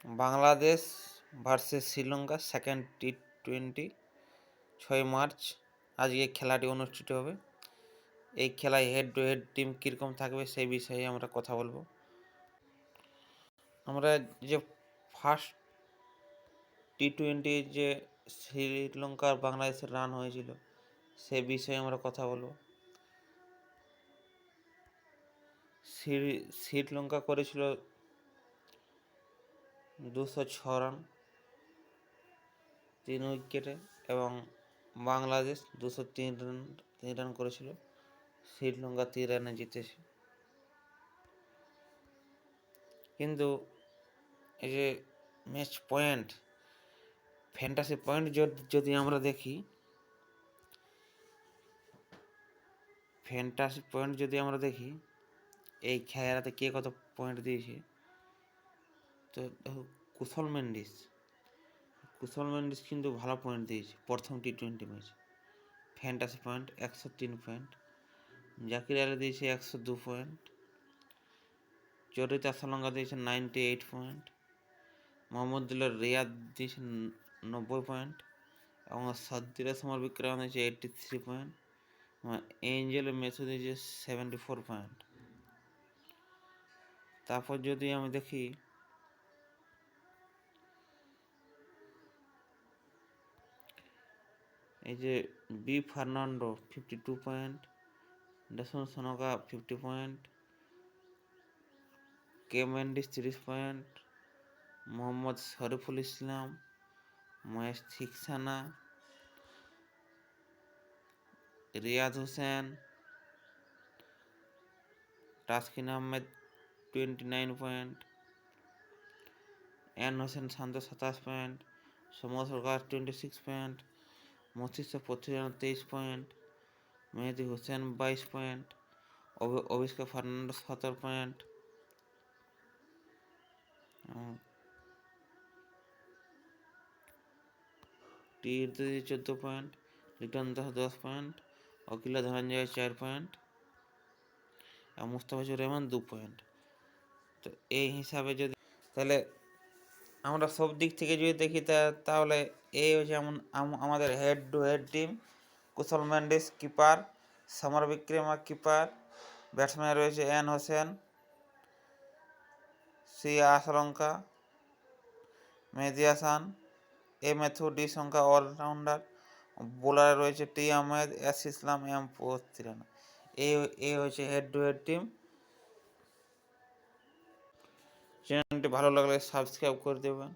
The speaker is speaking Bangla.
বাংলাদেশ ভার্সেস শ্রীলঙ্কা সেকেন্ড টি-20 6 মার্চ আজকে খেলাটি অনুষ্ঠিত হবে। এই খেলায় হেড টু হেড টিম কীরকম থাকবে সেই বিষয়ে আমরা কথা বলবো। আমরা যে ফার্স্ট টি-20 যে শ্রীলঙ্কার বাংলাদেশের রান হয়েছিল সে বিষয়ে আমরা কথা বলবো। শ্রীলঙ্কা করেছিল 206 রান 3 উইকেটে এবং বাংলাদেশ 203 রান করেছিল। শ্রীলঙ্কা 3 রানে জিতেছে। কিন্তু এই যে ম্যাচ পয়েন্ট ফ্যান্টাসি পয়েন্ট যদি আমরা দেখি, এই খেলাতে কে কত পয়েন্ট দিয়েছে, তো দেখো কুশল মেন্ডিস কিন্তু ভালো পয়েন্ট দিয়েছে প্রথম টি-20 match. Fantasy point 103 point. Zakir Ali দিয়েছে 102 পয়েন্ট। চরিতা সলঙ্কা দিয়েছে 98 পয়েন্ট। মোহাম্মদুল্লাহ রিয়াদ দিয়েছে 90 পয়েন্ট এবং সাদ্দিরা সমর বিক্রম দিয়েছে 83 পয়েন্ট। এঞ্জেল মেসু দিয়েছে 74 পয়েন্ট। তারপর যদি আমি দেখি এই যে B Fernando 52 point, Dasun Shanaka 50 point, K Mendis 30 point, Mohammad Shoriful Islam, Mahesh Theekshana, Rishad Hossain, Taskin Ahmed 29 point, N Hossain Shanto 27 point, Soumya Sarkar 26 point, মস্তিষ্ক 23 point, Mehidy Hossain 22 point, Avishka Fernando 17 point, T 14 point, Litton Das 10 point, Akila Dananjaya 4 point এবং মুস্তাফিজুর রহমান 2 পয়েন্ট। তো এই হিসাবে যদি তাহলে আমরা সব দিক থেকে যদি দেখি তাহলে এই হচ্ছে আমাদের head to head team. Kusal Mendis keeper, Samarawickrama keeper, batsman রয়েছে N Hossain, C Asalanka, Mehidy Hasan, A Mathews, D Shanaka all rounder, বোলারে রয়েছে T Ahmed, S Islam, M Pathirana. এই হচ্ছে হেড টু হেড টিম। চ্যানেলটি ভালো লাগলে সাবস্ক্রাইব করে দেবেন।